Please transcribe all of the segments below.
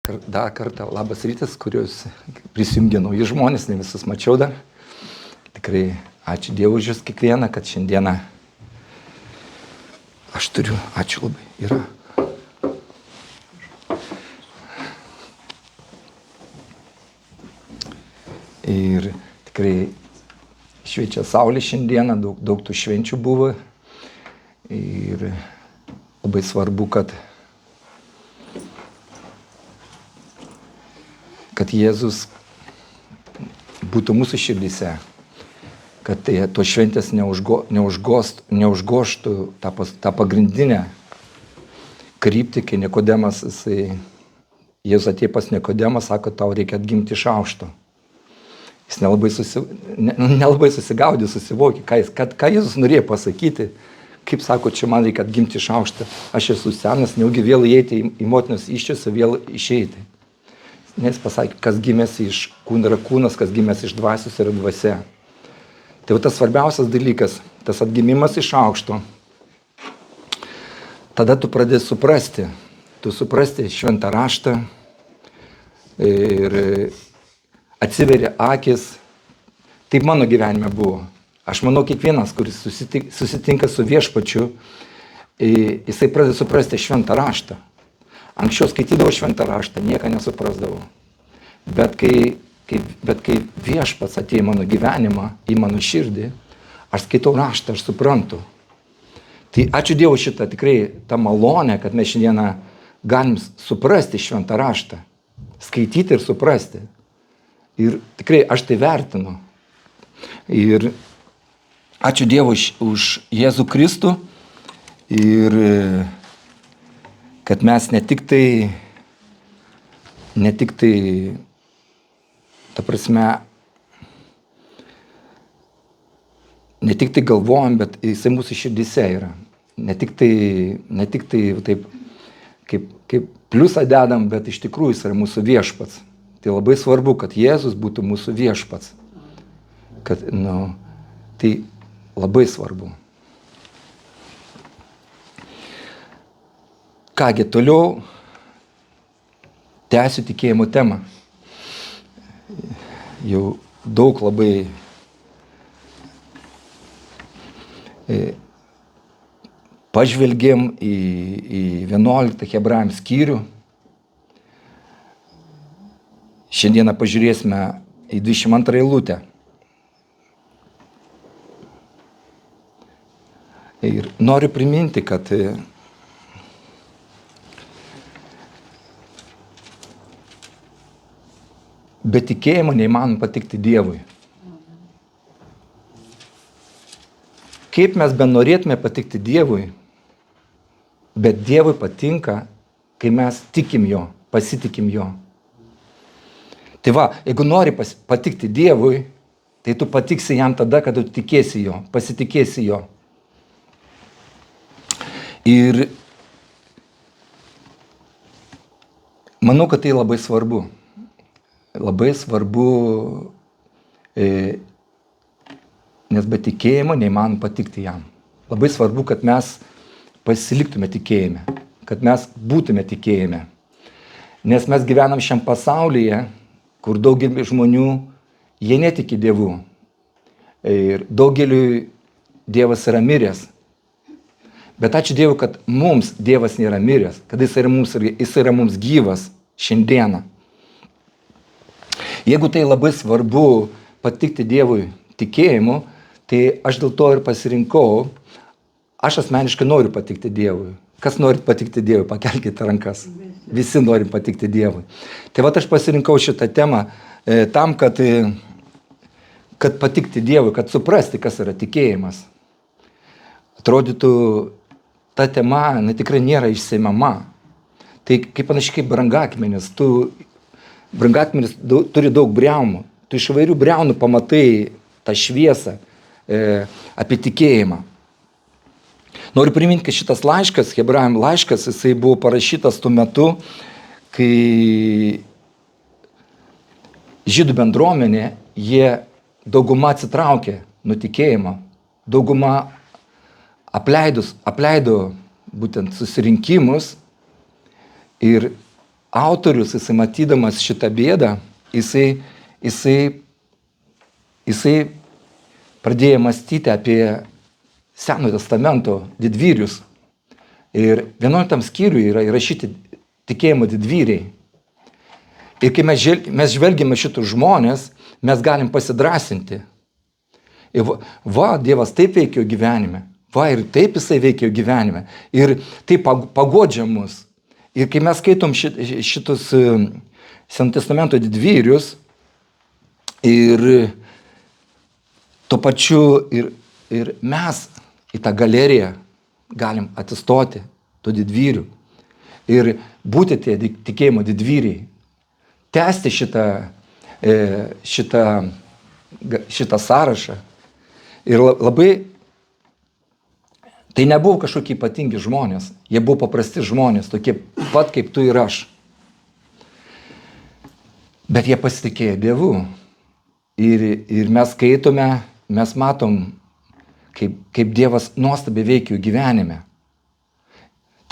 Dar kartą labas rytas, kuriuos prisijungė nauji žmonės, ne visus mačiau dar. Tikrai ačiū Dievui už jūs kiekvieną, kad šiandieną aš turiu, ačiū labai, yra. Ir tikrai šviečia saulė šiandieną, daug tų švenčių buvo. Ir labai svarbu, kad Jėzus būtų mūsų širdyse, kad tos šventės neužgoštų tą pagrindinę kryptį, kai Nikodemas, Jėzus atėjo pas Nikodemą, sako, tau reikia atgimti iš aukšto. Jis nelabai susigaudė, susivokė, ką Jėzus norėjo pasakyti, kaip sako, čia man reikia atgimti iš aukšto, aš esu senas, neugi vėl įeiti į motinos įsčiose, vėl išeiti. Nes pasakė, kas gimęs iš kūno yra kūnas, kas gimęs iš dvasios yra dvasia. Tai tas svarbiausias dalykas, tas atgimimas iš aukšto. Tada tu pradės suprasti. Tu suprasti šventą raštą ir atsiveria akis. Taip mano gyvenime buvo. Aš manau, kiekvienas, kuris susitinka su viešpačiu, jisai pradeda suprasti šventą raštą. Anksčiau skaitydavau šventą raštą, nieko nesuprasdavau. Bet kai viešpats atėjo į mano gyvenimą, į mano širdį, aš skaitau raštą, aš suprantu. Tai ačiū Dievui šitą tikrai tą malonę, kad mes šiandieną galim suprasti šventą raštą. Skaityti ir suprasti. Ir tikrai aš tai vertinu. Ir ačiū Dievui už Jėzų Kristų. Ir kad mes ne tik tai, ta prasme, ne tik tai galvojam, bet jisai mūsų širdyse yra. Ne tik tai taip, kaip pliusą dedam, bet iš tikrųjų jis yra mūsų viešpats. Tai labai svarbu, kad Jėzus būtų mūsų viešpats. Tai labai svarbu. Kągi, toliau tęsiu tikėjimo temą. Jau daug labai pažvelgėm į 11 Hebrajams skyrių. Šiandieną pažiūrėsime į 22 eilutę. Ir noriu priminti, kad be tikėjimo neįmanoma patikti Dievui. Kaip mes benorėtume patikti Dievui, bet Dievui patinka, kai mes tikim Jo, pasitikim Jo. Tai va, jeigu nori patikti Dievui, tai tu patiksi jam tada, kad tu tikėsi Jo, pasitikėsi Jo. Ir manau, kad tai labai svarbu. Labai svarbu, nes be tikėjimo neįmanoma patikti jam. Labai svarbu, kad mes pasiliktume tikėjime, kad mes būtume tikėjime. Nes mes gyvenam šiam pasaulyje, kur daugelį žmonių, jie netiki Dievu. Ir daugeliui Dievas yra miręs. Bet ačiū Dievui, kad mums Dievas nėra miręs, kad jis yra mums gyvas šiandieną. Jeigu tai labai svarbu patikti Dievui tikėjimu, tai aš dėl to ir pasirinkau, aš asmeniškai noriu patikti Dievui. Kas nori patikti Dievui? Pakelkite rankas. Visi norim patikti Dievui. Tai aš pasirinkau šitą temą tam, kad patikti Dievui, kad suprasti, kas yra tikėjimas. Atrodytų, ta tema tikrai nėra išsemama. Tai kaip panašiai kaip brangakmenis. Brangakmenis turi daug briaunų. Tu iš įvairių briaunų pamatai tą šviesą apie tikėjimą. Noriu priminti, kad šitas laiškas, Hebrajam laiškas, jisai buvo parašytas tuo metu, kai žydų bendruomenė, jie dauguma atsitraukė nuo tikėjimo. Dauguma apleido būtent susirinkimus ir autorius, jisai matydamas šitą bėdą, jisai pradėjo mąstyti apie Senojo testamento didvyrius. Ir 11 skyriuje yra įrašyti tikėjimo didvyriai. Ir kai mes žvelgime šitus žmonės, mes galim pasidrasinti. Ir Dievas taip veikia gyvenime. Ir taip jisai veikia gyvenime. Ir taip pagodžia mus. Ir kai mes skaitom šitus Senojo testamento didvyrius, ir tuo pačiu ir mes į tą galeriją galim atsistoti tų didvyrių ir būti tie tikėjimo didvyriai, tęsti šitą sąrašą. Ir labai, tai nebuvo kažkokie ypatingi žmonės, jie buvo paprasti žmonės, tokie pat kaip tu ir aš. Bet jie pasitikėjo Dievu. Ir mes skaitome, mes matom, kaip Dievas nuostabiai veikia jų gyvenime.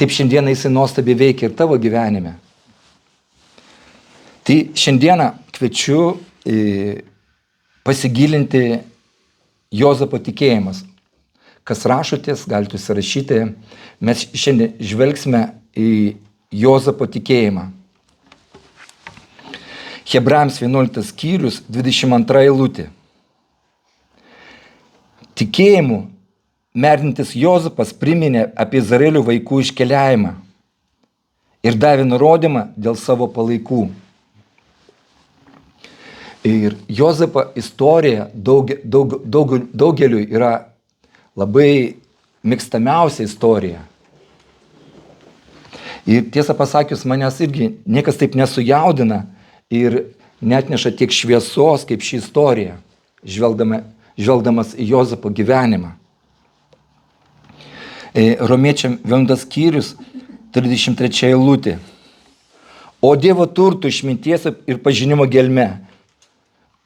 Taip šiandieną jisai nuostabiai veikia ir tavo gyvenime. Tai šiandieną kviečiu pasigilinti Juozapo tikėjimas. Kas rašotės, galite užsirašyti. Mes šiandien žvelgsime į Juozapo tikėjimą. Hebrajams 11 skyrius, 22 eilutė. Tikėjimu merdintis Juozapas priminė apie Izraelio vaikų iškeliavimą ir davė nurodymą dėl savo palaikų. Ir Juozapo istorija daugeliui yra labai mėgstamiausia istorija. Ir tiesą pasakius, manęs irgi niekas taip nesujaudina ir neatneša tiek šviesos kaip ši istorija, žvelgdamas į Juozapo gyvenimą. Romiečiam 11 skyrius, 33 eilutė. O Dievo turtų išminties ir pažinimo gelme,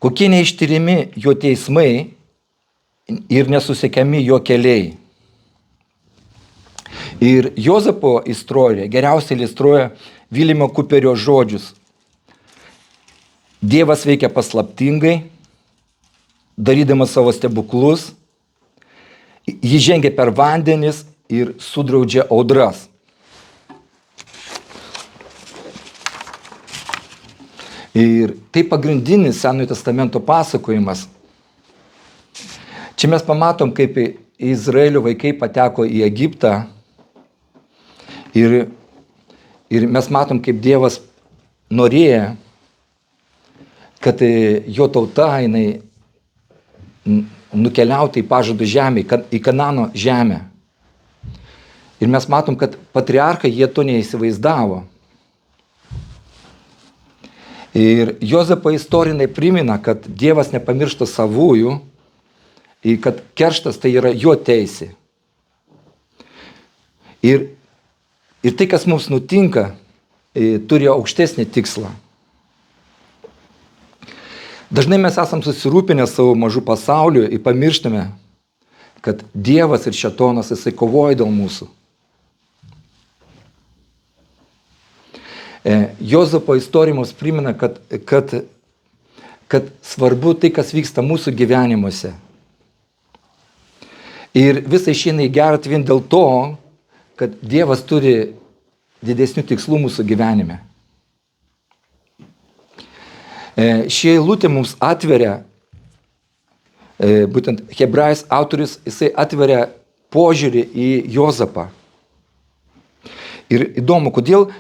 kokie neištyrimi jo teismai ir nesusekiami jo keliai. Ir Juozapo istorija geriausiai iliustruoja Vilimo Kuperio žodžius. Dievas veikia paslaptingai, darydamas savo stebuklus, jis žengia per vandenis ir sudraudžia audras. Ir tai pagrindinis Senojo testamento pasakojimas. Čia mes pamatom, kaip Izraelio vaikai pateko į Egiptą ir mes matom, kaip Dievas norėjo, kad jo tauta jinai nukeliauti į pažadų žemę, į Kanano žemę. Ir mes matom, kad patriarchai jie to neįsivaizdavo. Ir Juozapo istorinai primena, kad Dievas nepamiršta savųjų ir kad kerštas tai yra jo teisė. Ir tai, kas mums nutinka, turi aukštesnį tikslą. Dažnai mes esam susirūpinę savo mažų pasauliu ir pamirštame, kad Dievas ir šėtonas jisai kovoja dėl mūsų. Juozapo istorija mums primena, kad svarbu tai, kas vyksta mūsų gyvenimuose. Ir visai išeina į gerą vien dėl to, kad Dievas turi didesnių tikslų mūsų gyvenime. Šie eilutė mums atveria, būtent Hebrajos autorius, jisai atveria požiūrį į Juozapą. Ir įdomu, kodėl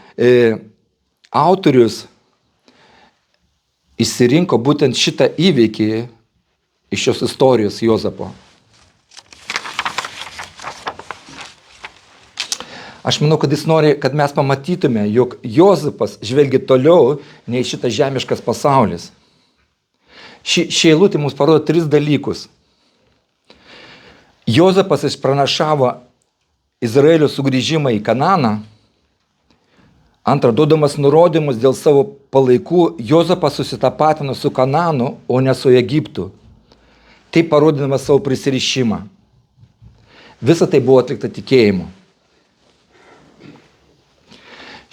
autorius išsirinko būtent šitą įvykį iš šios istorijos Juozapo. Aš manau, kad jis nori, kad mes pamatytume, jog Juozapas žvelgia toliau nei šitas žemiškas pasaulis. Ši eilutė mums parodo 3 dalykus. Juozapas išpranašavo Izraelio sugrįžimą į Kananą. Antra, duodamas nurodymus dėl savo palaikų, Juozapas susitapatino su Kananu, o ne su Egiptu. Taip parodydamas savo prisirišimą. Visa tai buvo atlikta tikėjimu.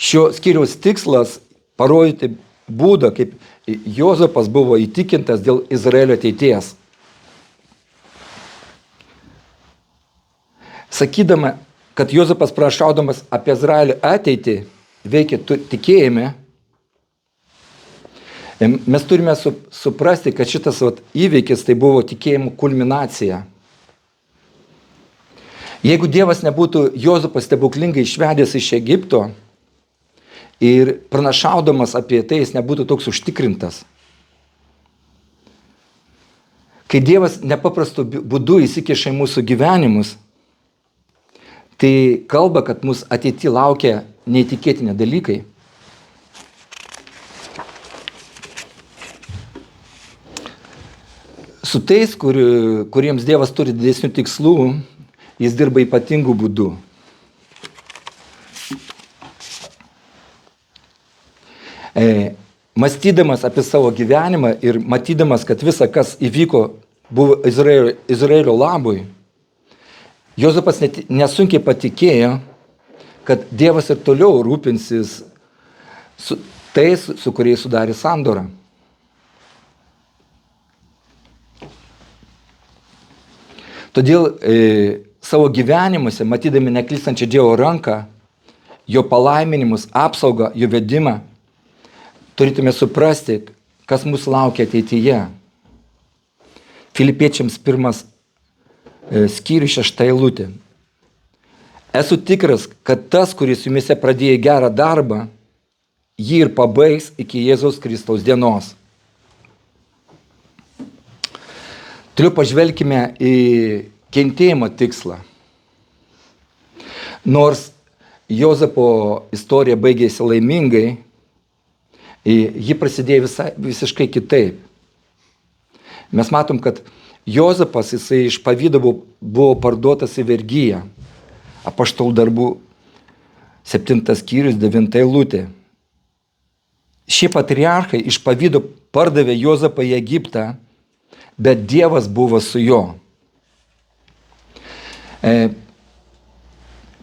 Šio skyriaus tikslas parodyti būdą, kaip Juozapas buvo įtikintas dėl Izraelio ateities. Sakydama, kad Juozapas prašaudamas apie Izraelio ateitį veikia tikėjime, mes turime suprasti, kad šitas įvykis tai buvo tikėjimo kulminacija. Jeigu Dievas nebūtų Juozapą stebuklingai išvedęs iš Egipto ir pranašaudamas apie tai, jis nebūtų toks užtikrintas. Kai Dievas nepaprastu būdu įsikiša į mūsų gyvenimus, tai kalba, kad mūsų ateity laukia neįtikėtini dalykai. Su tais, kuriems Dievas turi didesnių tikslų, jis dirba ypatingų būdų. Mąstydamas apie savo gyvenimą ir matydamas, kad visa, kas įvyko, buvo Izraelio labui, Juozapas nesunkiai patikėjo, kad Dievas ir toliau rūpinsis su tais, su kuriais sudarė sandorą. Todėl savo gyvenimuose, matydami neklystančią Dievo ranką, jo palaiminimus, apsaugą, jo vedimą, turėtume suprasti, kas mūsų laukia ateityje. Filipiečiams 1 skyrius 6 eilutė. Esu tikras, kad tas, kuris jumise pradėjo gerą darbą, jį ir pabaigs iki Jėzaus Kristaus dienos. Toliau pažvelkime į kentėjimo tikslą. Nors Juozapo istorija baigėsi laimingai, ji prasidėjo visiškai kitaip. Mes matom, kad Juozapas, jisai iš pavydo buvo parduotas į vergiją. Apaštalų darbų 7 skyrius 9 eilutė. Šie patriarchai iš pavydo pardavė Juozapą į Egiptą, bet Dievas buvo su juo.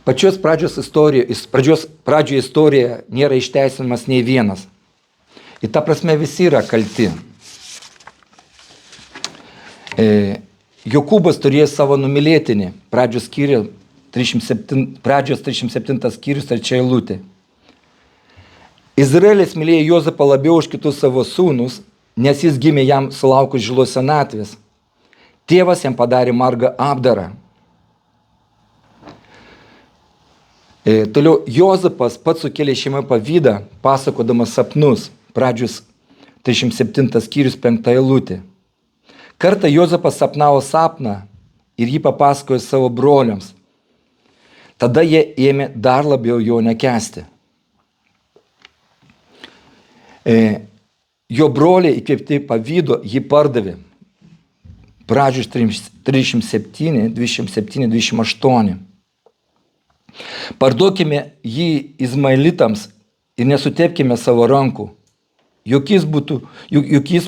Pačios pradžioje istorija nėra išteisinamas nei vienas. Ir ta prasme visi yra kalti. Jokūbas turėjo savo numylėtinį, pradžios 37 skyrius 3 eilutė. Izraelis mylėjo Juozapą labiau už kitus savo sūnus, nes jis gimė jam sulaukus žilos senatvės. Tėvas jam padarė margą apdarą. Toliau Juozapas pats sukėlė šeimą pavydą, pasakodamas sapnus, pradžios 37 skyrius 5 eilutė. Kartą Juozapas sapnavo sapną ir jį papasakojo savo broliams. Tada jie ėmė dar labiau jo nekęsti. Jo broliai įkvėpti pavydo jį pardavė. Pradžios 37, 27, 28. Parduokime jį Izmaelitams ir nesutepkime savo rankų. Juk jis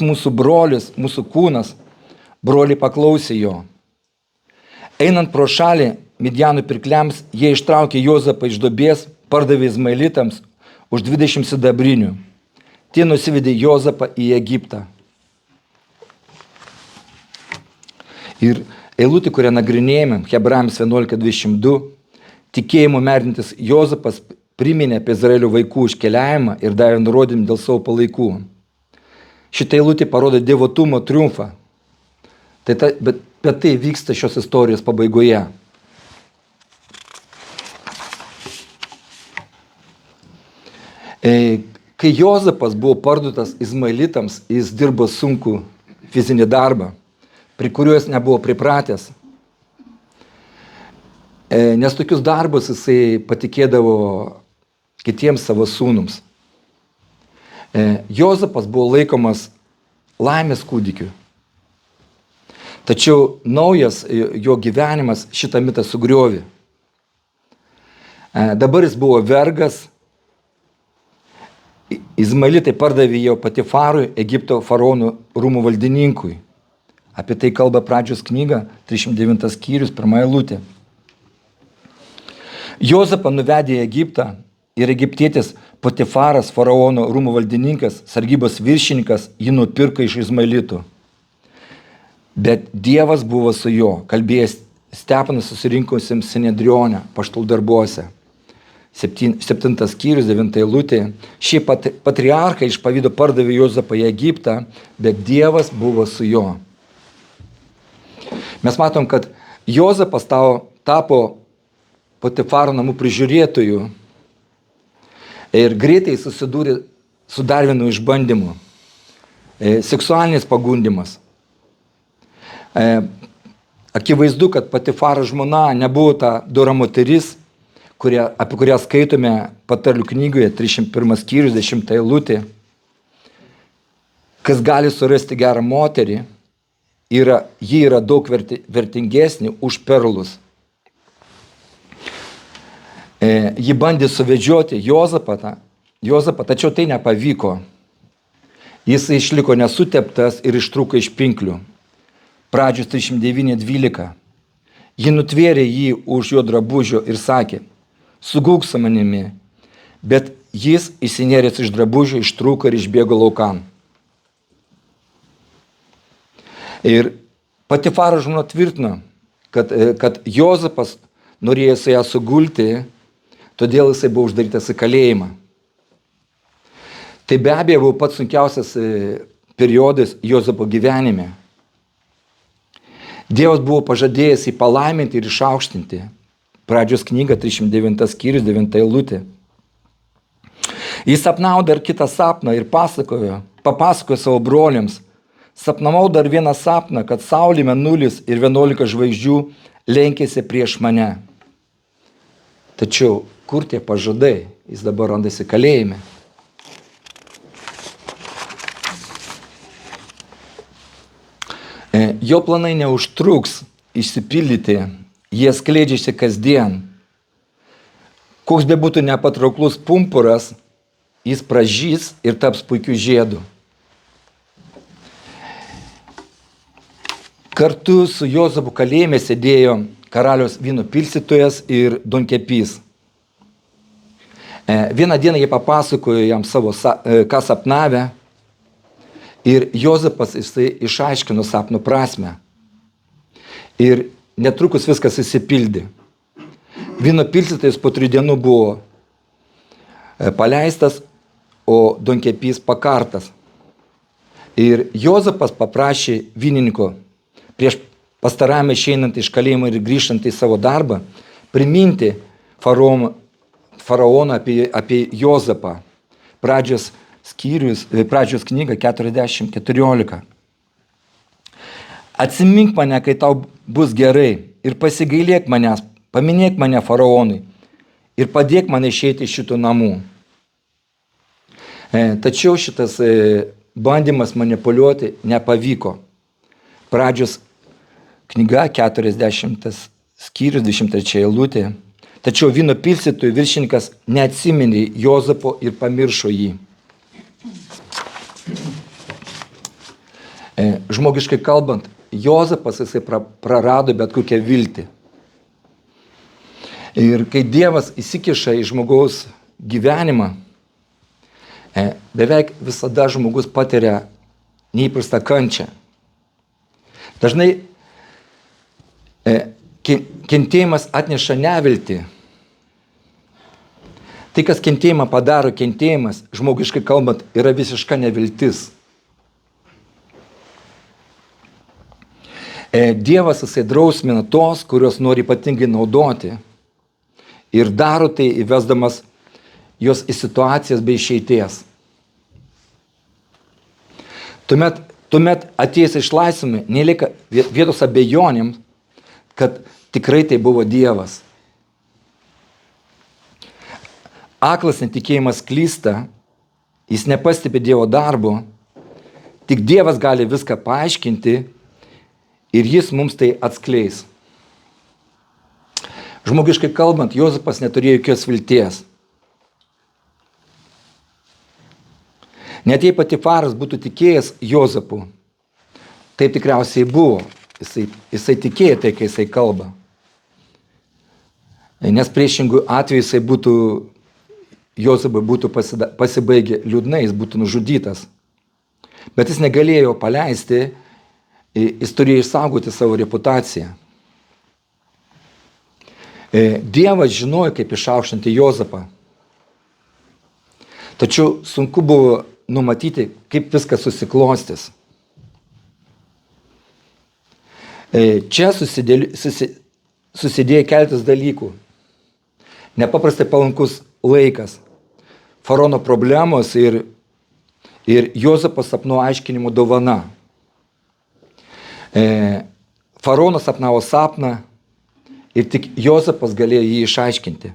mūsų brolis, mūsų kūnas. Broliai paklausė jo. Einant pro šalį Midjanų pirkliams, jie ištraukė Juozapą iš duobės, pardavė Izmaelitams už 20 sidabrinių. Tie nusivedė Juozapą į Egiptą. Ir eilutė, kurią nagrinėjame, Hebrajams 11:22, tikėjimu merdintis Juozapas priminė apie Izraelio vaikų iškeliavimą ir davė nurodymą dėl savo palaikų. Šitą eilutę parodo dievotumo triumfą. Bet tai vyksta šios istorijos pabaigoje. Kai Juozapas buvo parduotas Izmaelitams, jis dirbo sunkų fizinį darbą, prie kurio jis nebuvo pripratęs. Nes tokius darbus jisai patikėdavo kitiems savo sūnums. Juozapas buvo laikomas laimės kūdikiu. Tačiau naujas jo gyvenimas šitą mitą sugriovė. Dabar jis buvo vergas. Izmaelitai pardavė jo Patifarui, Egipto faraonų rūmų valdininkui. Apie tai kalba pradžios knyga, 39 skyrius, 1 eilutė. Juozapą nuvedė į Egiptą ir egiptietis Potifaras, faraono rūmų valdininkas, sargybos viršininkas, jį nupirko iš Izmaelitų. Bet Dievas buvo su juo, kalbėjęs Stepanas susirinkusiems Sinedrione, apaštalų darbuose. 7 skyrius, 9 eilutė. Šie patriarchai iš pavydo pardavė Juozapą į Egiptą, bet Dievas buvo su juo. Mes matom, kad Juozapas tapo Potifaro namų prižiūrėtojų ir greitai susidūrė su dar vienu išbandymu. Seksualinis pagundimas. Akivaizdu, kad Potifaro žmona nebuvo ta dora moteris, apie kurią skaitome Patarlių knygoje, 31 skyrius, 10 eilutė. Kas gali surasti gerą moterį, ji yra daug vertingesnė už perlus. Ji bandė suvedžioti Juozapą, tačiau tai nepavyko. Jis išliko nesuteptas ir ištrūko iš pinklių. Pradžios 39:12. Ji nutvėrė jį už jo drabužio ir sakė, sugulk su manimi, bet jis įsinėręs iš drabužio ištrūko ir išbėgo laukan. Ir Potifaro žmona tvirtino, kad Juozapas norėjo su ją sugulti, todėl jisai buvo uždarytas į kalėjimą. Tai be abejo buvo pats sunkiausias periodas Juozapo gyvenime. Dievas buvo pažadėjęs jį palaiminti ir išaukštinti. Pradžios knyga, 39 skyrius, 9 eilutė. Jis sapnavo dar kitą sapną ir papasakojo savo broliams. Sapnavau dar vieną sapną, kad saulė, mėnulis ir 11 žvaigždžių lenkėsi prieš mane. Tačiau kur tie pažadai? Jis dabar randasi kalėjime. Jo planai neužtruks išsipildyti, jie skleidžiasi kasdien. Koks bebūtų nepatrauklus pumpuras, jis pražys ir taps puikiu žiedu. Kartu su Juozapu kalėjime sėdėjo karaliaus vyno pilstytojas ir duonkepys. Vieną dieną jie papasakojo jam savo, ką sapnavę, ir Juozapas išaiškino sapno prasmę. Ir netrukus viskas išsipildė. Vyno pilstytojas po 3 dienų buvo paleistas, o duonkepys pakartas. Ir Juozapas paprašė vynininko prieš pastarame išeinant iš kalėjimo ir grįžtant į savo darbą, priminti faraoną apie Juozapą. Pradžios knyga 40:14. Atsimink mane, kai tau bus gerai, ir pasigailėk manęs, paminėk mane faraonui ir padėk man išeiti iš šitų namų. Tačiau šitas bandymas manipuliuoti nepavyko. Pradžios knyga 40 skyrius, 23 eilutė. Tačiau vyno pilstytojų viršininkas neatsiminė Juozapo ir pamiršo jį. Žmogiškai kalbant, Juozapas jisai prarado bet kokią viltį. Ir kai Dievas įsikiša į žmogaus gyvenimą, beveik visada žmogus patiria neįprastą kančią. Dažnai kentėjimas atneša neviltį. Tai, kas kentėjimą padaro, kentėjimas, žmogiškai kalbant, yra visiška neviltis. Dievas jisai drausmina tos, kurios nori ypatingai naudoti. Ir daro tai įvesdamas jos į situacijas bei išeities. Tuomet atėjęs išlaisvimui, nelieka vietos abejonėms, kad tikrai tai buvo Dievas. Aklas netikėjimas klysta, jis nepastebi Dievo darbo, tik Dievas gali viską paaiškinti ir jis mums tai atskleis. Žmogiškai kalbant, Juozapas neturėjo jokios vilties. Net jei Potifaras būtų tikėjęs Juozapu, taip tikriausiai buvo. Jisai tikėjo tai, kai jisai kalba. Nes priešingų atveju jisai būtų Jozapui būtų pasibaigę liūdnai, jis būtų nužudytas. Bet jis negalėjo paleisti, jis turėjo išsaugoti savo reputaciją. Dievas žinojo, kaip išaukštinti Jozapą. Tačiau sunku buvo numatyti, kaip viskas susiklostys. Čia susidėjo keletas dalykų. Nepaprastai palankus laikas, faraono problemos ir Jozapo sapnų aiškinimo dovana. Faraonas sapnavo sapną ir tik Jozapas galėjo jį išaiškinti.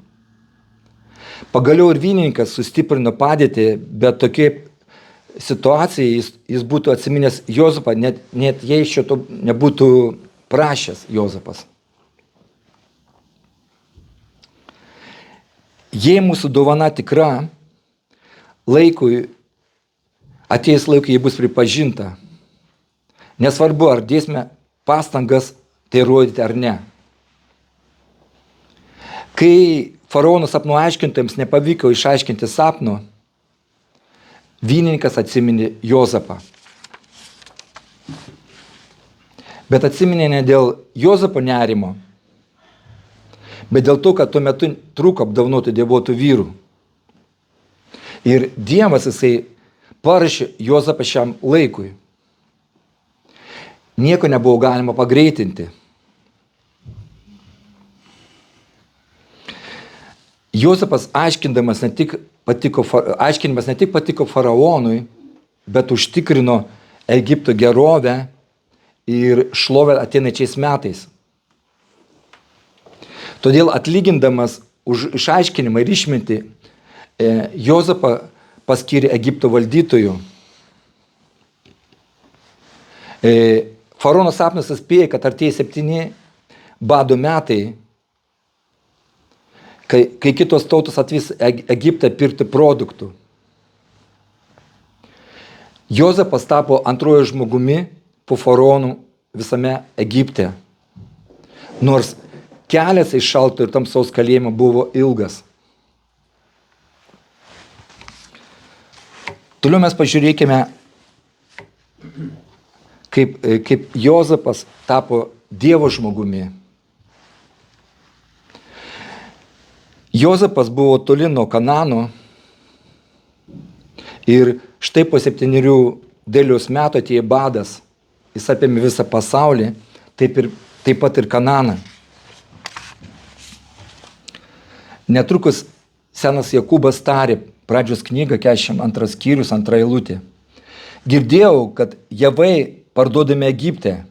Pagaliau ir vynininkas sustiprino padėtį, bet tokie situacijai jis būtų atsiminęs Jozapą, net jei šito nebūtų prašęs Jozapas. Jei mūsų dovana tikra, atėjus laikui jį bus pripažinta. Nesvarbu, ar dėsime pastangas tai rodyti ar ne. Kai faraono sapnų aiškintojams nepavyko išaiškinti sapno, vynininkas atsiminė Jozapą. Bet atsiminė ne dėl Jozapo nerimo, bet dėl to, kad tuo metu trūko apdovanotų dievotų vyrų. Ir Dievas jisai parašė Jozapą šiam laikui. Nieko nebuvo galima pagreitinti. Jozapas aiškinimas ne tik patiko faraonui, bet užtikrino Egipto gerovę ir šlovę ateinančiais metais. Todėl atlygindamas už išaiškinimą ir išmintį, Jozapą paskyrė Egipto valdytojų. Faraono sapnas atspėjo, kad artėja 7 bado metai, kai kitos tautos atvys Egiptą pirkti produktų. Jozapas tapo antrojo žmogumi po faraonų visame Egipte. Nors kelias iš šalto ir tamsaus kalėjimo buvo ilgas. Toliau mes pažiūrėkime, kaip Jozapas tapo Dievo žmogumi. Jozapas buvo toli nuo Kanano ir štai po 7 derliaus metų atėjo badas. Jis apėmė visą pasaulį, taip pat ir Kananą. Netrukus senas Jokūbas tarė, pradžios knyga 42 skyrius, 2 eilutė. Girdėjau, kad javai parduodami Egipte.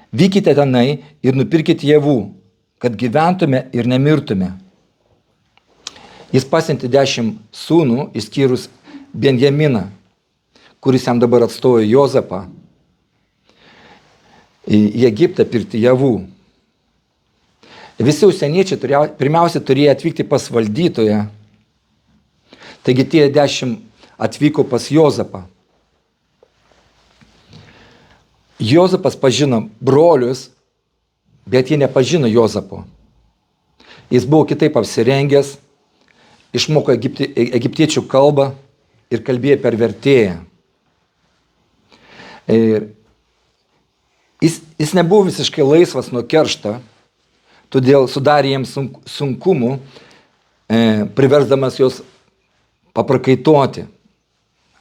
Vykite tenai ir nupirkite javų, kad gyventume ir nemirtume. Jis pasiuntė 10 sūnų, išskyrus Benjaminą, kuris jam dabar atstojo Jozapą, į Egiptą pirkti javų. Visi užsieniečiai pirmiausia turėjo atvykti pas valdytoją. Taigi tie 10 atvyko pas Jozapą. Jozapas pažino brolius, bet jie nepažino Jozapo. Jis buvo kitaip apsirengęs, išmoko egiptiečių kalbą ir kalbėjo per vertėją. Jis nebuvo visiškai laisvas nuo keršto, todėl sudarė jiems sunkumų, priversdamas juos paprakaituoti.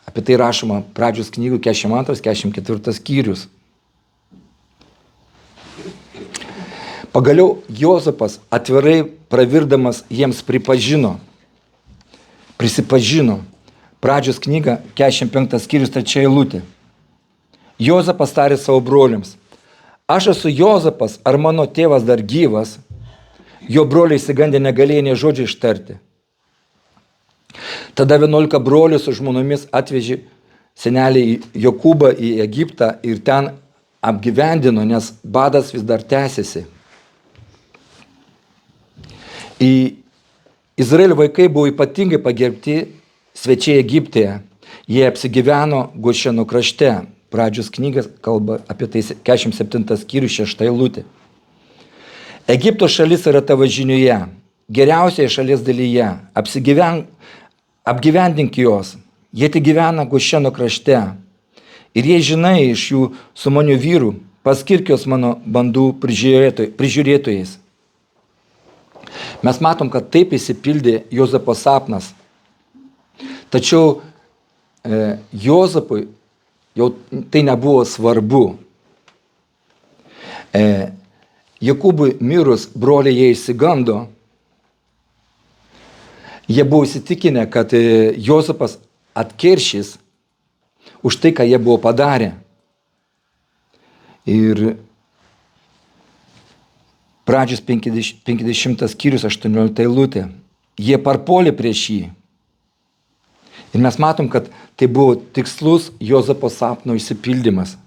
Apie tai rašoma pradžios knygų 42-44 skyrius. Pagaliau Jozapas atvirai pravirdamas jiems prisipažino. Pradžios knyga 45 skyrius 3 eilutė. Jozapas tarė savo broliams: aš esu Jozapas, ar mano tėvas dar gyvas? Jo broliai išsigandę negalėjo nė žodžio ištarti. Tada 11 brolių su žmonomis atvežė senelį Jokūbą į Egiptą ir ten apgyvendino, nes badas vis dar tęsiasi. Izraelio vaikai buvo ypatingai pagerbti svečiai Egipte. Jie apsigyveno Gošeno krašte. Pradžios knygas kalba apie tai 47 skyrius 6 eilutė. Egipto šalis yra tavo žinioje. geriausioje šalies dalyje, apgyvendink juos, jie tik gyvena Gošeno krašte. Ir jei žinai iš jų sumanių vyrų, paskirk juos mano bandų prižiūrėtojais. Mes matom, kad taip įsipildė Juozapo sapnas. Tačiau Juozapui jau tai nebuvo svarbu. Jokūbui mirus broliai jie išsigando. Jie buvo įsitikinę, kad Juozapas atkeršys už tai, ką jie buvo padarę. Ir pradžios 50 skyrius 18 eilutė. Jie parpuolė prieš jį. Ir mes matom, kad tai buvo tikslus Juozapo sapno išsipildymas.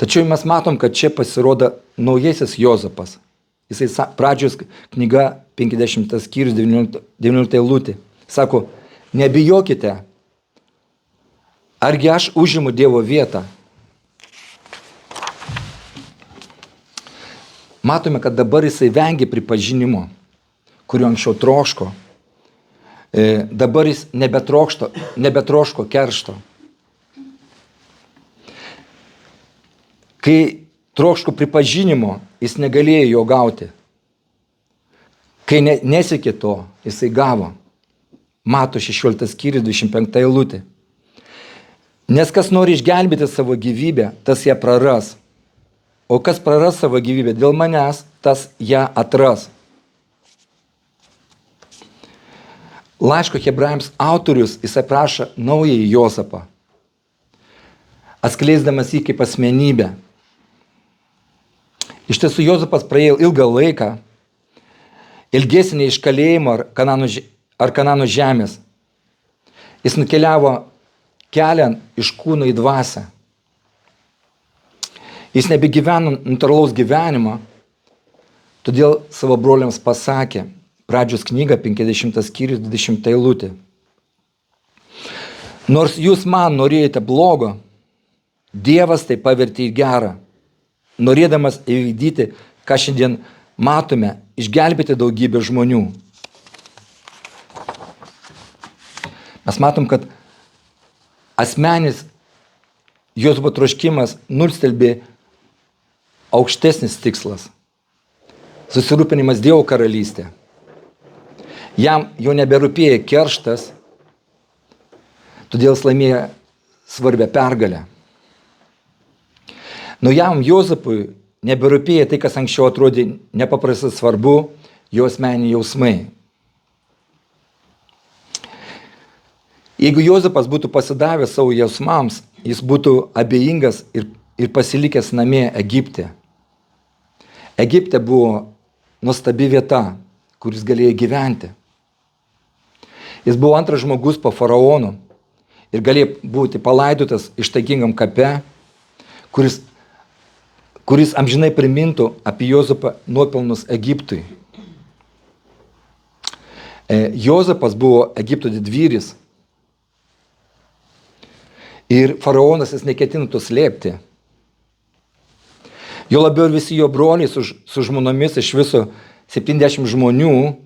Tačiau mes matom, kad čia pasirodo naujasis Juozapas. Jisai pradžios knyga 50 skyrius 19 eilutė. Sako, nebijokite, argi aš užimu Dievo vietą. Matome, kad dabar jisai vengia pripažinimo, kurio anksčiau troško. Dabar jis nebetroško keršto. Kai troško pripažinimo, jis negalėjo jo gauti. Kai nesiekė to, jisai gavo. Mato 16 skyrius 25 eilutė. Nes kas nori išgelbėti savo gyvybę, tas ją praras. O kas praras savo gyvybę dėl manęs, tas ją atras. Laiško Hebrajams autorius jis aprašo naująjį Juozapą, atskleisdamas jį kaip asmenybę. Iš tiesų, Juozapas praėjo ilgą laiką, ilgesnį iš kalėjimo ar Kanano žemės. Jis nukeliavo keliant iš kūno į dvasią. Jis nebegyveno natūralaus gyvenimo, todėl savo broliams pasakė, pradžios knyga 50 skyrius 20 eilutė. Nors jūs man norėjote blogo, Dievas tai pavertė į gerą, norėdamas įvykdyti, ką šiandien matome, išgelbėti daugybę žmonių. Mes matom, kad asmenis Juozapo troškimas nustelbė aukštesnis tikslas – susirūpinimas Dievo karalystė. Jam jau neberūpėjo kerštas, todėl jis laimėjo svarbią pergalę. Naujam Juozapui neberūpėjo tai, kas anksčiau atrodė nepaprastai svarbu, jo asmeniniai jausmai. Jeigu Juozapas būtų pasidavęs savo jausmams, jis būtų abejingas ir pasilikęs namie Egipte. Egipte buvo nuostabi vieta, kuris galėjo gyventi. Jis buvo antras žmogus po faraonu ir galėjo būti palaidotas ištaigingam kape, kuris amžinai primintų apie Juozapą nuopelnus Egiptui. Juozapas buvo Egipto didvyris ir faraonas jis neketino to slėpti. Jo labiau ir visi jo broliai su žmonomis iš viso 70 žmonių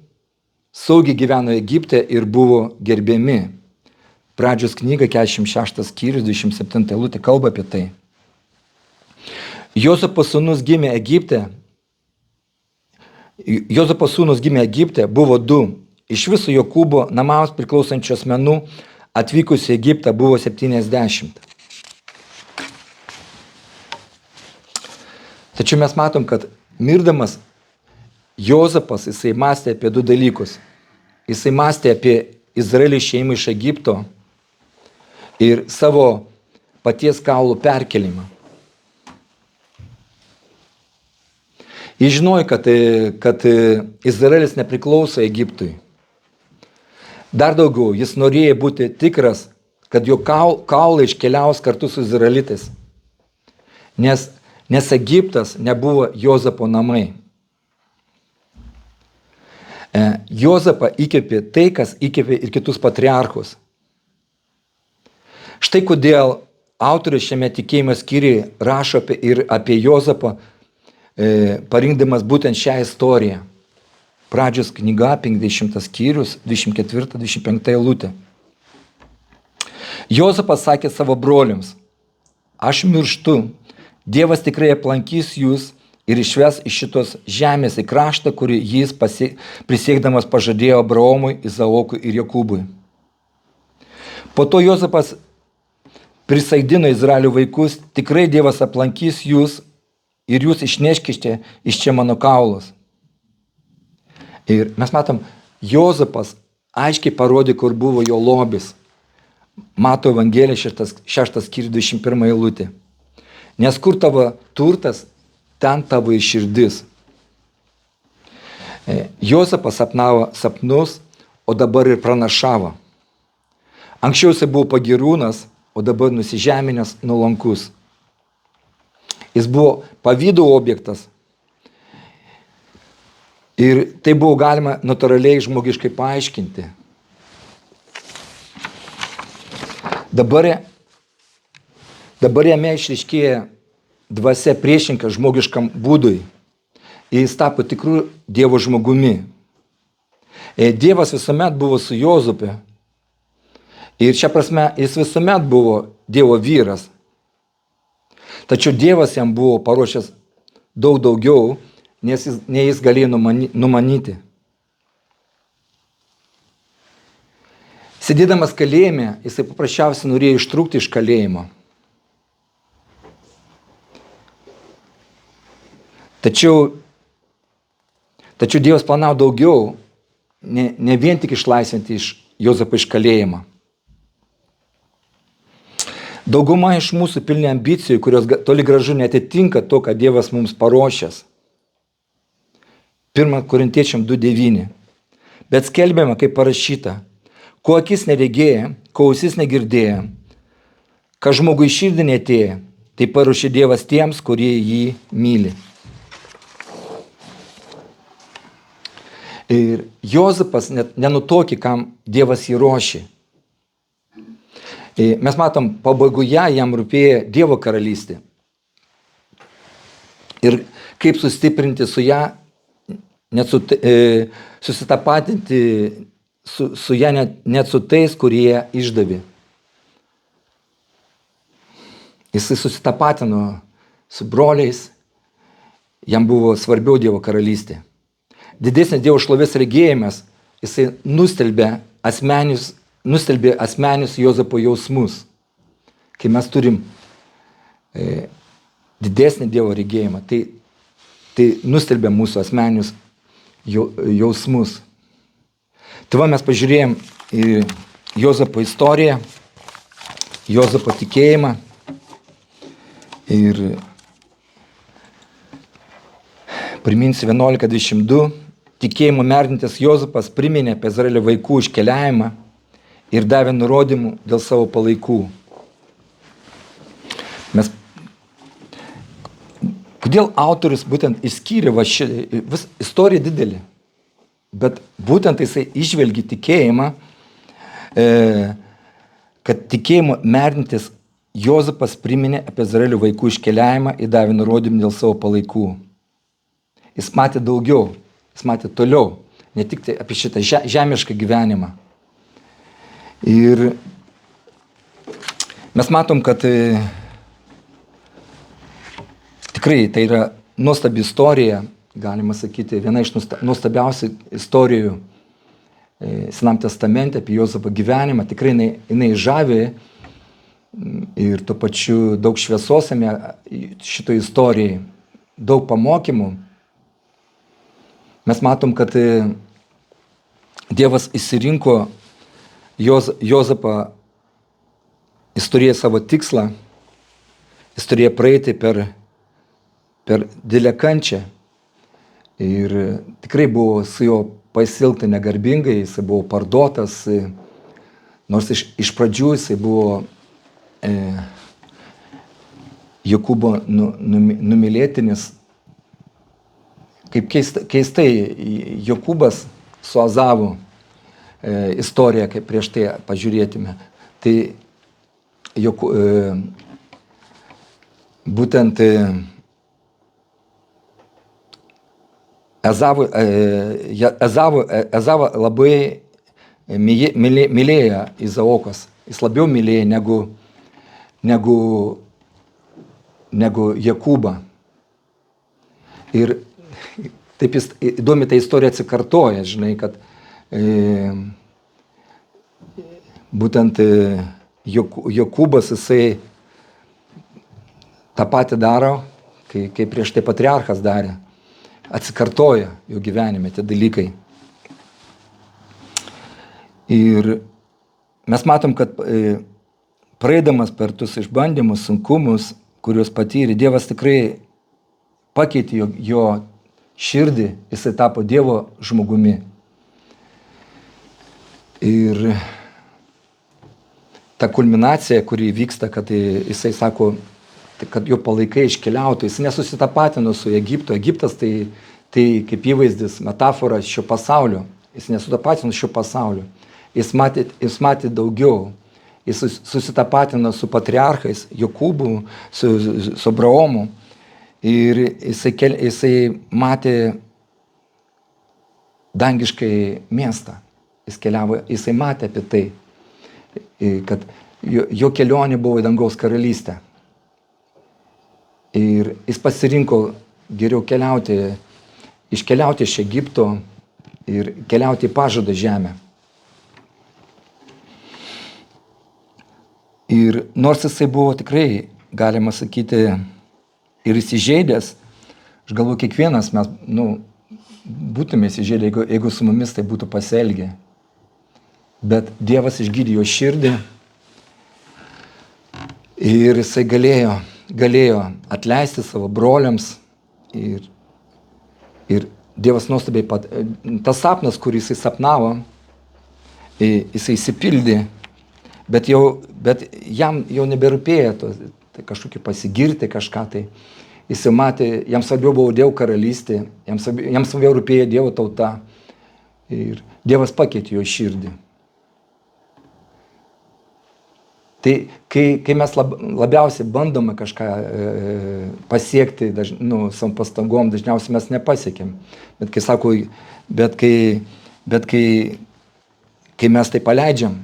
saugiai gyveno Egipte ir buvo gerbiami. Pradžios knyga 46 skyrius 27 eilutė kalba apie tai. Juozapo sūnus gimė Egipte, buvo 2. Iš viso Jokūbo namams priklausančių asmenų atvykusių į Egiptą buvo 70. Tačiau mes matom, kad mirdamas Juozapas jisai mąstė apie 2 dalykus. Jisai mąstė apie Izraelio išėjimą iš Egipto ir savo paties kaulų perkelimą. Jis žinojo, kad Izraelis nepriklauso Egiptui. Dar daugiau, jis norėjo būti tikras, kad jo kaulai iškeliaus kartu su izraelitais. Nes Egiptas nebuvo Juozapo namai. Juozapą įkvėpė tai, kas įkvėpė ir kitus patriarchus. Štai kodėl autorius šiame tikėjimo skyriuje rašo ir apie Juozapą, parinkdamas būtent šią istoriją. Pradžios knyga, 50 skyrius, 24-25 eilutė. Jozapas sakė savo broliams, aš mirštu, Dievas tikrai aplankys jūs ir išves iš šitos žemės į kraštą, kurį jis prisiekdamas pažadėjo Abraomui, Izaokui ir Jokūbui. Po to Jozapas prisaikdino Izraelio vaikus, tikrai Dievas aplankys jūs ir jūs išneškite iš čia mano kaulus. Ir mes matom, Jozapas aiškiai parodė, kur buvo jo lobis. Mato Evangelija 6 skyrius 21 eilutė. Nes kur tavo turtas, ten tavo ir širdis. Jozapas sapnavo sapnus, o dabar ir pranašavo. Anksčiau jis buvo pagirūnas, o dabar nusižeminęs, nuolankus. Jis buvo pavydo objektas. Ir tai buvo galima natūraliai žmogiškai paaiškinti. Dabar jame išryškėja dvasia priešinka žmogiškam būdui. Jis tapo tikrų Dievo žmogumi. Dievas visuomet buvo su Jozapu. Ir šia prasme jis visuomet buvo Dievo vyras. Tačiau Dievas jam buvo paruošęs daug daugiau, nei jis galėjo numanyti. Sėdėdamas kalėjime, jisai paprasčiausiai norėjo ištrūkti iš kalėjimo. Tačiau Dievas planavo daugiau, ne vien tik išlaisvinti iš Jozapą iš kalėjimo. Dauguma iš mūsų pilni ambicijų, kurios toli gražu netitinka to, ką Dievas mums paruošęs. 1 Korintiečiam 2:9. Bet skelbiama, kaip parašyta, ko akis neregėjo, ko ausis negirdėjo, ką žmogui širdį neatėjo, tai paruošė Dievas tiems, kurie jį myli. Ir Jozapas nenutokė, kam Dievas jį ruošė. Mes matom, pabaigoje jam rūpėjo Dievo karalystė. Ir kaip sustiprinti su ją, susitapatinti su ją net su tais, kurie išdavė. Jisai susitapatino su broliais, jam buvo svarbiau Dievo karalystė. Didesnis Dievo šlovės regėjimas, jisai nustelbė asmeninius Jozapo jausmus. Kai mes turim didesnį Dievo regėjimą, tai nustelbė mūsų asmeninius jausmus. Tai va mes pažiūrėjom į Jozapo istoriją, Jozapo tikėjimą ir priminsiu 11:22. Tikėjimo merdintis Jozapas priminė apie Izraelio vaikų iškeliavimą ir davė nurodymų dėl savo palaikų. Kodėl autorius būtent išskyrė istorija didelį, bet būtent jisai išvelgi tikėjimą, kad tikėjimo merdintis Jozapas priminė apie Izraelio vaikų iškeliavimą ir davė nurodymų dėl savo palaikų. Jis matė daugiau, jis matė toliau, ne tik tai apie šitą žemišką gyvenimą. Ir mes matom, kad tikrai tai yra nuostabi istorija, galima sakyti, viena iš nuostabiausių istorijų Senam testamente apie Jozapą gyvenimą. Tikrai jinai žavi ir tuo pačiu daug šviesos šito istorijai, daug pamokymų. Mes matom, kad Dievas išsirinko Jozapą, jis turėjo savo tikslą, jis turėjo praeiti per didelę kančią ir tikrai buvo su juo pasielgta negarbingai, jis buvo parduotas, nors iš pradžių jis buvo Jokūbo numylėtinis. Kaip keistai Jokūbas su Azavu istoriją, kaip prieš tai pažiūrėtume. Tai būtent Ezavą labai mylėjo Izaokas. Jis labiau mylėjo negu Jakubą. Ir taip įdomi ta istorija atsikartoja, žinai, kad būtent Jokūbas jisai tą patį daro, kai prieš tai patriarchas darė. Atsikartoja jo gyvenime tie dalykai. Ir mes matom, kad praeidamas per tus išbandymus, sunkumus, kuriuos patyrė, Dievas tikrai pakeitė jo širdį, jisai tapo Dievo žmogumi. Ir ta kulminacija, kuri vyksta, kad jisai sako, kad jo palaikai iškeliautų, jis nesusitapatino su Egiptu. Egiptas tai kaip įvaizdis, metafora šio pasaulio. Jis nesutapatino šio pasaulio. Jis matė daugiau. Jis susitapatino su patriarchais, Jokūbu, su Abraomu. Ir jisai matė dangiškai miestą. Jis keliavo, jisai matė apie tai, kad jo kelionė buvo į dangaus karalystę. Ir jis pasirinko geriau iškeliauti iš Egipto ir keliauti į pažadą žemę. Ir nors jisai buvo tikrai, galima sakyti, ir įsižeidęs, aš galvoju, kiekvienas mes, būtume įsižeidę, jeigu su mumis tai būtų pasielgę. Bet Dievas išgydė jo širdį ir jisai galėjo atleisti savo broliams ir Dievas nuostabiai tas sapnas, kurį jisai sapnavo, jisai įsipildė, bet jam jau neberūpėjo kažkokį pasigirti kažką tai. Jisai matė, jam svarbiau buvo Dievo karalystė, jam svarbiau rūpėjo Dievo tauta ir Dievas pakeitė jo širdį. Tai kai mes labiausiai bandome kažką pasiekti, savo pastangom, dažniausiai mes nepasiekėm. Bet kai mes tai paleidžiam,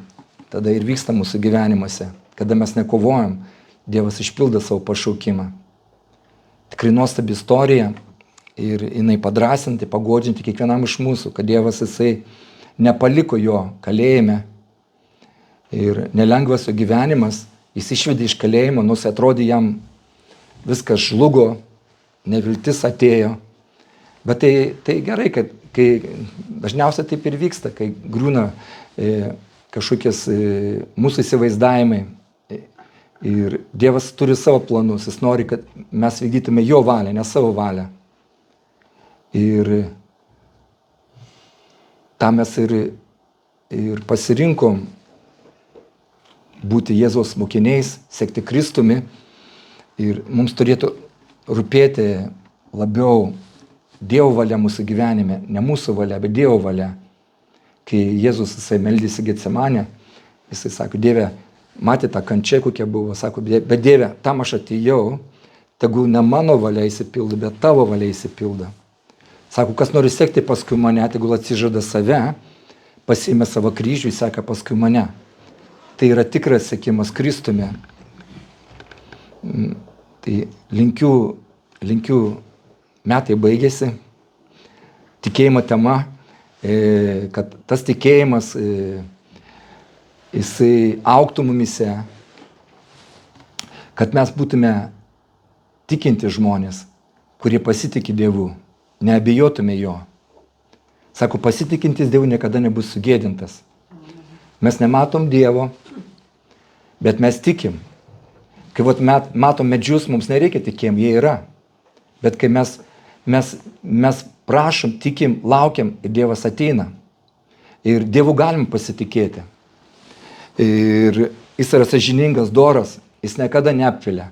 tada ir vyksta mūsų gyvenimuose. Kada mes nekovojam, Dievas išpildo savo pašaukimą. Tikrai nuostabi istorija ir jinai padrasinti, pagodžinti kiekvienam iš mūsų, kad Dievas jisai nepaliko jo kalėjime. Ir nelengvas jo gyvenimas, jis išvedė iš kalėjimo, nors atrodė jam viskas žlugo, neviltis atėjo. Bet tai gerai, kad dažniausiai taip ir vyksta, kai griūna kažkokies mūsų įsivaizdavimai. Ir Dievas turi savo planus, jis nori, kad mes vykdytume jo valią, ne savo valią. Ir tą mes ir pasirinkom būti Jėzaus mokiniais, sekti Kristumi. Ir mums turėtų rūpėti labiau Dievo valia mūsų gyvenime, ne mūsų valia, bet Dievo valia. Kai Jėzus jisai meldėsi Getsemanę, jisai sako, Dieve, matė tą kančią, kokia buvo, sako, bet Dieve, tam aš atėjau, tegul ne mano valia įsipildo, bet tavo valia įsipildo. Sako, kas nori sekti paskui mane, tegul atsižada save, pasiėmė savo kryžių, seka paskui mane. Tai yra tikras sekimas Kristumi. Tai linkiu, metai baigėsi, tikėjimo tema, kad tas tikėjimas, jisai augtų mumise, kad mes būtume tikinti žmonės, kurie pasitikė Dievu, neabejotume jo. Sako, pasitikintis Dievu niekada nebus sugėdintas. Mes nematom Dievo, bet mes tikim. Kai matom medžius, mums nereikia tikėjim, jie yra. Bet kai mes prašom, tikim, laukiam ir Dievas ateina. Ir Dievu galim pasitikėti. Ir jis yra sąžiningas, doras, jis niekada neapvilia.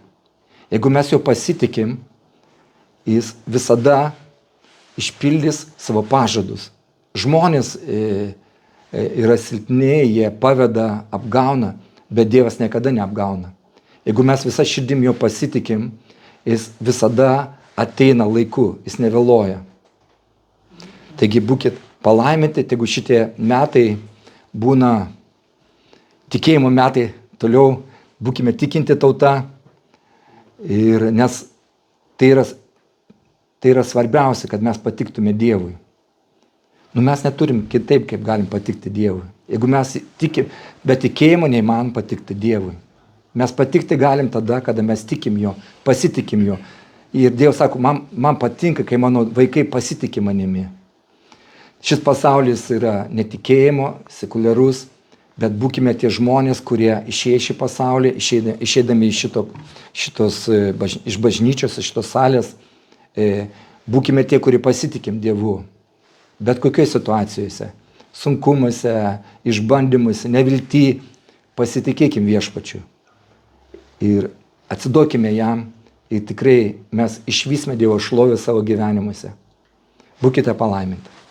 Jeigu mes jo pasitikim, jis visada išpildys savo pažadus. Žmonės yra silpni, jie paveda, apgauna, bet Dievas niekada neapgauna. Jeigu mes visą širdim jo pasitikim, jis visada ateina laiku, jis nevėluoja. Taigi būkit palaiminti, tegu šitie metai būna tikėjimo metai, toliau būkime tikinti tauta, ir nes tai yra svarbiausia, kad mes patiktume Dievui. Mes neturim kitaip, kaip galim patikti Dievui. Jeigu mes tikim, be tikėjimo neįmanom patikti Dievui. Mes patikti galim tada, kada mes tikim Jo, pasitikim Jo. Ir Dievas sako, man patinka, kai mano vaikai pasitiki manimi. Šis pasaulis yra netikėjimo, sekuliarus, bet būkime tie žmonės, kurie išėję šį pasaulį, išėdami iš bažnyčios, iš šitos salės, būkime tie, kurie pasitikim Dievu. Bet kokioj situacijose, sunkumuose, išbandymuose, nevilty, pasitikėkim Viešpačiu. Ir atsiduokime jam, ir tikrai mes išvysime Dievo šlovę savo gyvenimuose. Būkite palaiminti.